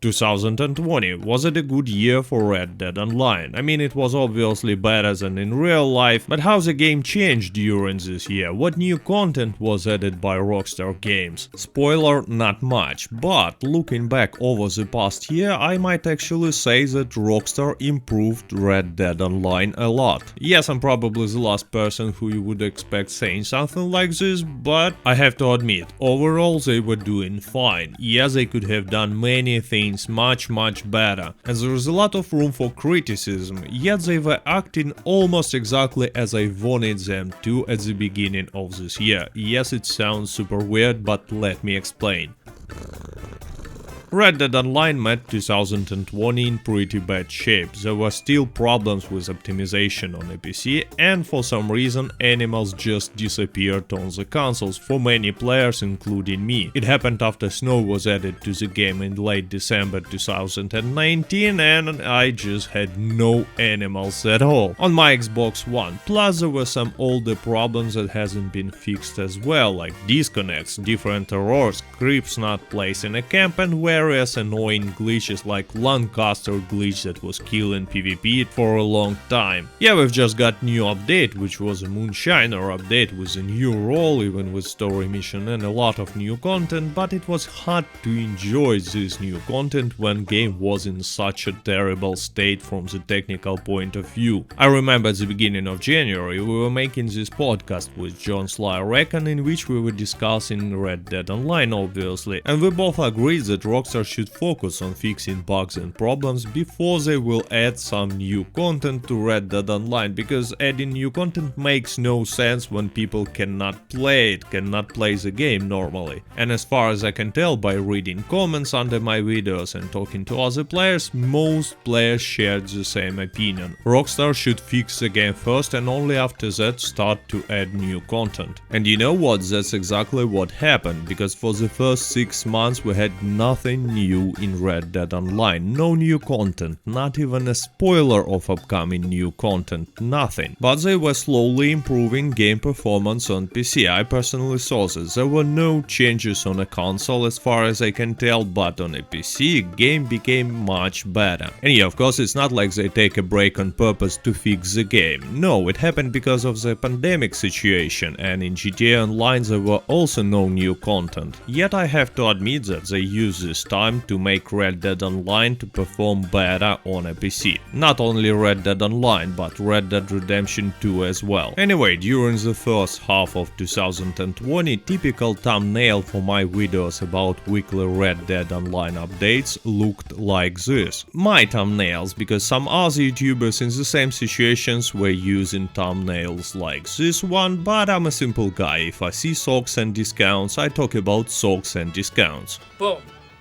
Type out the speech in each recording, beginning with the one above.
2020, was it a good year for Red Dead Online? I mean, it was obviously better than in real life, but how the game changed during this year? What new content was added by Rockstar Games? Spoiler, not much, but looking back over the past year, I might actually say that Rockstar improved Red Dead Online a lot. Yes, I'm probably the last person who you would expect saying something like this, but I have to admit, overall they were doing fine. Yes, they could have done many things much better, and there is a lot of room for criticism, yet they were acting almost exactly as I wanted them to at the beginning of this year. Yes, it sounds super weird, but let me explain. Red Dead Online met 2020 in pretty bad shape. There were still problems with optimization on a PC, and for some reason animals just disappeared on the consoles for many players, including me. It happened after snow was added to the game in late December 2019, and I just had no animals at all on my Xbox One. Plus there were some older problems that hasn't been fixed as well, like disconnects, different errors, creeps not placing a camp, and various annoying glitches like Lancaster glitch that was killing PvP for a long time. Yeah, we've just got new update, which was a Moonshiner update with a new role, even with story mission and a lot of new content, but it was hard to enjoy this new content when game was in such a terrible state from the technical point of view. I remember at the beginning of January we were making this podcast with John Sly Reckon, in which we were discussing Red Dead Online obviously, and we both agreed that Rockstar should focus on fixing bugs and problems before they will add some new content to Red Dead Online, because adding new content makes no sense when people cannot play it, cannot play the game normally. And as far as I can tell by reading comments under my videos and talking to other players, most players shared the same opinion. Rockstar should fix the game first and only after that start to add new content. And you know what, that's exactly what happened, because for the first 6 months we had nothing new in Red Dead Online, no new content, not even a spoiler of upcoming new content, nothing. But they were slowly improving game performance on PC. I personally saw this. There were no changes on a console as far as I can tell, but on a PC game became much better. And yeah, of course it's not like they take a break on purpose to fix the game. No, it happened because of the pandemic situation, and in GTA Online there were also no new content. Yet I have to admit that they use this time to make Red Dead Online to perform better on a PC. Not only Red Dead Online, but Red Dead Redemption 2 as well. Anyway, during the first half of 2020, typical thumbnail for my videos about weekly Red Dead Online updates looked like this. My thumbnails, because some other YouTubers in the same situations were using thumbnails like this one, but I'm a simple guy. If I see socks and discounts, I talk about socks and discounts. Boom.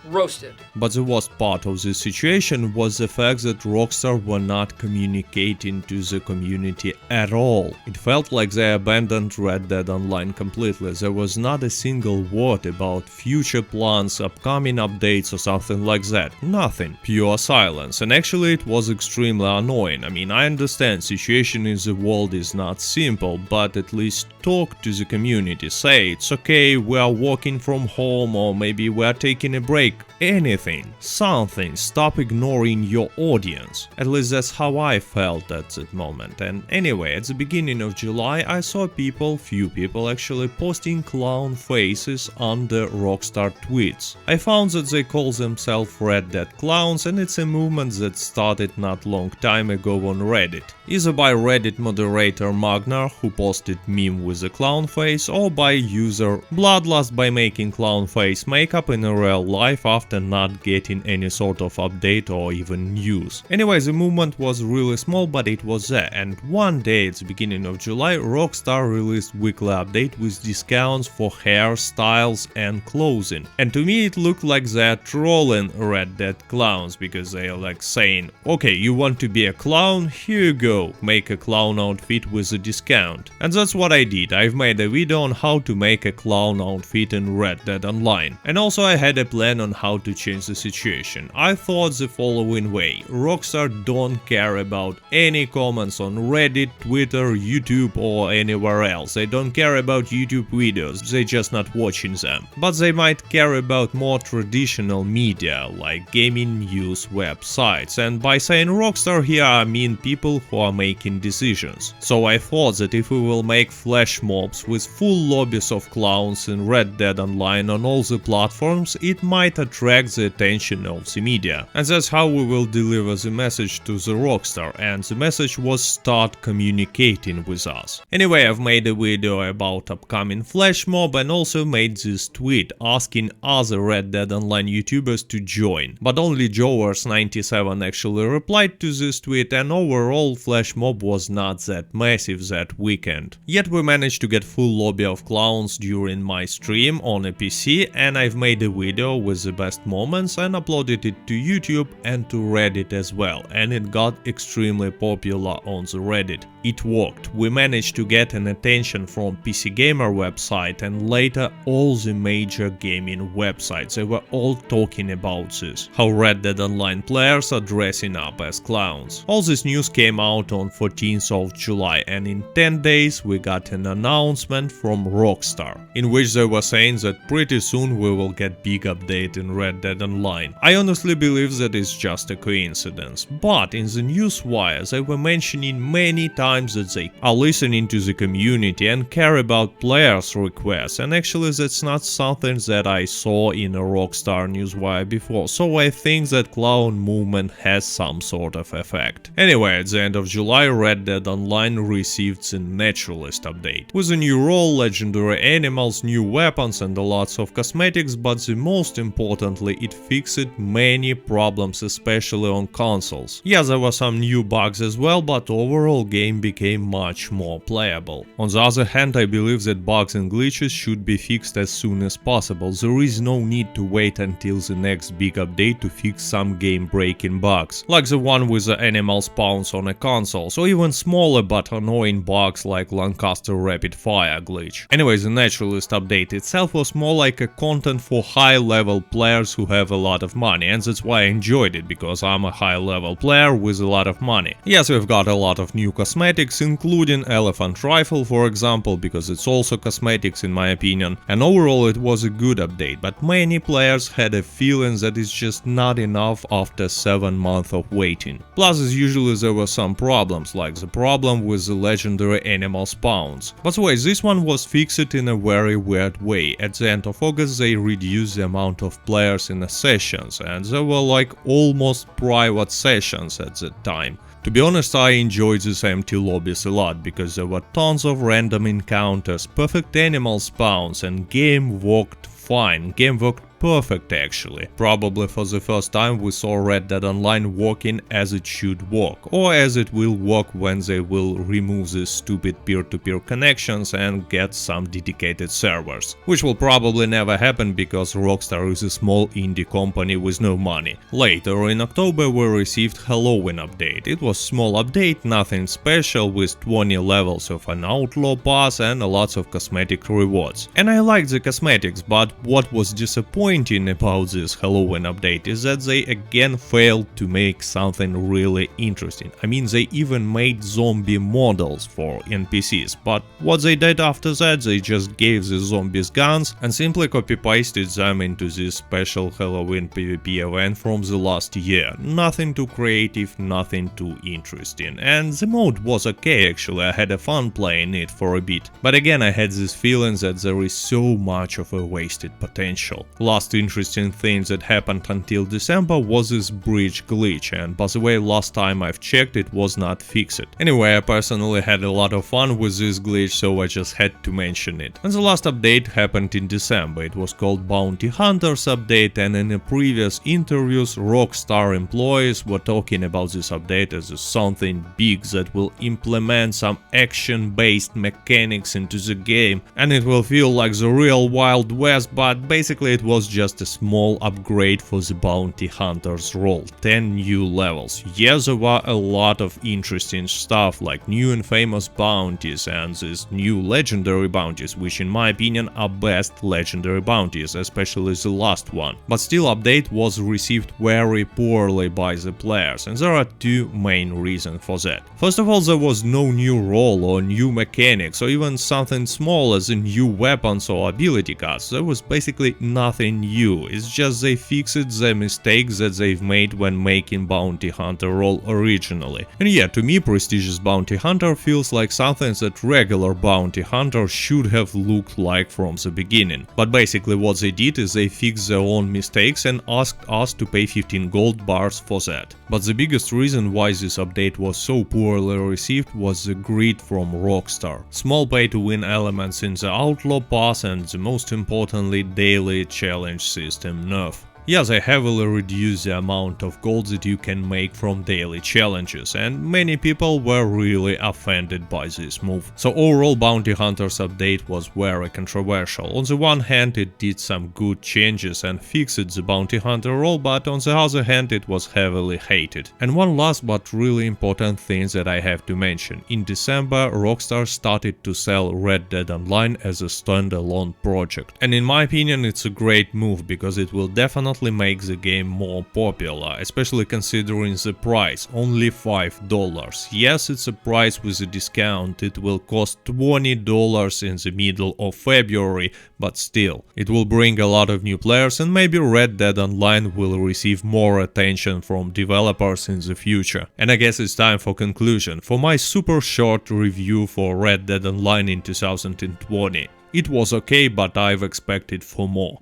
Roasted. But the worst part of this situation was the fact that Rockstar were not communicating to the community at all. It felt like they abandoned Red Dead Online completely. There was not a single word about future plans, upcoming updates or something like that. Nothing. Pure silence. And actually it was extremely annoying. I mean, I understand situation in the world is not simple, but at least talk to the community. Say it's okay, we are working from home, or maybe we are taking a break. Anything, something, stop ignoring your audience. At least that's how I felt at that moment. And anyway, at the beginning of July I saw few people actually posting clown faces under Rockstar tweets. I found that they call themselves Red Dead Clowns, and it's a movement that started not long time ago on Reddit. Either by Reddit moderator Magnar, who posted meme with a clown face, or by user Bloodlust by making clown face makeup in a real life after not getting any sort of update or even news. Anyway, the movement was really small, but it was there, and one day at the beginning of July Rockstar released weekly update with discounts for hairstyles and clothing. And to me it looked like they're trolling Red Dead Clowns, because they are like saying, okay, you want to be a clown? Here you go, make a clown outfit with a discount. And that's what I did. did. I've made a video on how to make a clown outfit in Red Dead Online. And also I had a plan on how to change the situation. I thought the following way. Rockstar don't care about any comments on Reddit, Twitter, YouTube or anywhere else. They don't care about YouTube videos, they just not watching them. But they might care about more traditional media, like gaming news websites. And by saying Rockstar here I mean people who are making decisions. So I thought that if we will make flash mobs with full lobbies of clowns in Red Dead Online on all the platforms, it might attract the attention of the media. And that's how we will deliver the message to the Rockstar, and the message was start communicating with us. Anyway, I've made a video about upcoming flash mob and also made this tweet asking other Red Dead Online YouTubers to join. But only Jowers97 actually replied to this tweet, and overall flash mob was not that massive that weekend. Yet we managed to get full lobby of clowns during my stream on a PC, and I've made a video with the best moments and uploaded it to YouTube and to Reddit as well, and it got extremely popular on the Reddit. It worked. We managed to get an attention from PC Gamer website and later all the major gaming websites. They were all talking about this, how Red Dead Online players are dressing up as clowns. All this news came out on 14th of July, and in 10 days we got an announcement from Rockstar, in which they were saying that pretty soon we will get big update in Red Dead Online. I honestly believe that it's just a coincidence, but in the newswire they were mentioning many times that they are listening to the community and care about players' requests, and actually that's not something that I saw in a Rockstar newswire before, so I think that clown movement has some sort of effect. Anyway, at the end of July, Red Dead Online received the Naturalist update, with a new role, legendary animals, new weapons and lots of cosmetics, but the most importantly, it fixed many problems, especially on consoles. Yeah, there were some new bugs as well, but overall game became much more playable. On the other hand, I believe that bugs and glitches should be fixed as soon as possible. There is no need to wait until the next big update to fix some game-breaking bugs, like the one with the animal spawns on a console, or even smaller but annoying bugs like Lancaster rapid fire glitch. Anyway, the Naturalist update itself was more like a content for high-level players who have a lot of money, and that's why I enjoyed it, because I'm a high-level player with a lot of money. Yes, we've got a lot of new cosmetics, including elephant rifle for example, because it's also cosmetics in my opinion, and overall it was a good update, but many players had a feeling that it's just not enough after 7 months of waiting. Plus, as usually there were some problems, like the problem with the legendary animal spawns. But wait, this one was fixed in a very weird way. At the end of August they reduced the amount of players in the sessions, and there were like almost private sessions at that time. To be honest, I enjoyed these empty lobbies a lot, because there were tons of random encounters, perfect animal spawns, and game worked fine. Game worked perfect actually. Probably for the first time we saw Red Dead Online working as it should work, or as it will work when they will remove these stupid peer-to-peer connections and get some dedicated servers, which will probably never happen because Rockstar is a small indie company with no money. Later in October we received Halloween update. It was small update, nothing special, with 20 levels of an outlaw pass and lots of cosmetic rewards. And I liked the cosmetics, but what was disappointing about this Halloween update is that they again failed to make something really interesting. I mean, they even made zombie models for NPCs, but what they did after that, they just gave the zombies guns and simply copy-pasted them into this special Halloween PvP event from the last year. Nothing too creative, nothing too interesting, and the mode was okay actually, I had a fun playing it for a bit, but again I had this feeling that there is so much of a wasted potential. Last interesting thing that happened until December was this bridge glitch, and by the way, last time I've checked it was not fixed. Anyway, I personally had a lot of fun with this glitch, so I just had to mention it. And the last update happened in December. It was called Bounty Hunters update, and in the previous interviews Rockstar employees were talking about this update as something big that will implement some action-based mechanics into the game, and it will feel like the real Wild West, but basically it was was just a small upgrade for the bounty hunter's role, 10 new levels. Yes, there were a lot of interesting stuff like new and famous bounties and these new legendary bounties, which in my opinion are best legendary bounties, especially the last one. But still, update was received very poorly by the players, and there are two main reasons for that. First of all, there was no new role or new mechanics or even something small as a new weapons or ability cards. There was basically nothing new, it's just they fixed the mistakes that they've made when making bounty hunter role originally. And yeah, to me prestigious bounty hunter feels like something that regular bounty hunter should have looked like from the beginning. But basically what they did is they fixed their own mistakes and asked us to pay 15 gold bars for that. But the biggest reason why this update was so poorly received was the greed from Rockstar. Small pay-to-win elements in the Outlaw Pass and the most importantly daily challenge system nerf. Yeah, they heavily reduced the amount of gold that you can make from daily challenges, and many people were really offended by this move. So overall, Bounty Hunters update was very controversial. On the one hand, it did some good changes and fixed the Bounty Hunter role, but on the other hand, it was heavily hated. And one last but really important thing that I have to mention. In December, Rockstar started to sell Red Dead Online as a standalone project. And in my opinion, it's a great move because it will definitely make the game more popular, especially considering the price, only $5. Yes, it's a price with a discount, it will cost $20 in the middle of February, but still, it will bring a lot of new players and maybe Red Dead Online will receive more attention from developers in the future. And I guess it's time for conclusion, for my super short review for Red Dead Online in 2020. It was okay, but I've expected for more.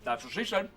That's what she said.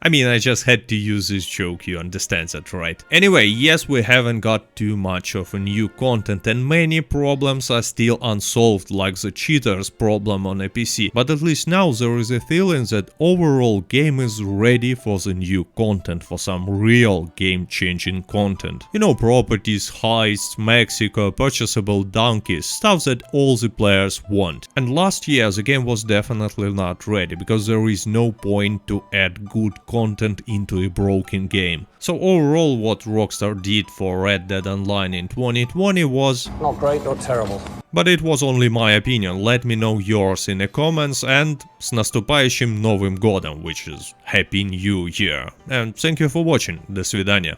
I mean, I just had to use this joke, you understand that, right? Anyway, yes, we haven't got too much of a new content and many problems are still unsolved, like the cheaters problem on a PC, but at least now there is a feeling that overall game is ready for the new content, for some real game-changing content. You know, properties, heists, Mexico, purchasable donkeys, stuff that all the players want. And last year the game was definitely not ready, because there is no point to add good content into a broken game. So overall, what Rockstar did for Red Dead Online in 2020 was not great, not terrible. But it was only my opinion, let me know yours in the comments, and с наступающим Новым годом, which is Happy New Year. And thank you for watching, до свидания.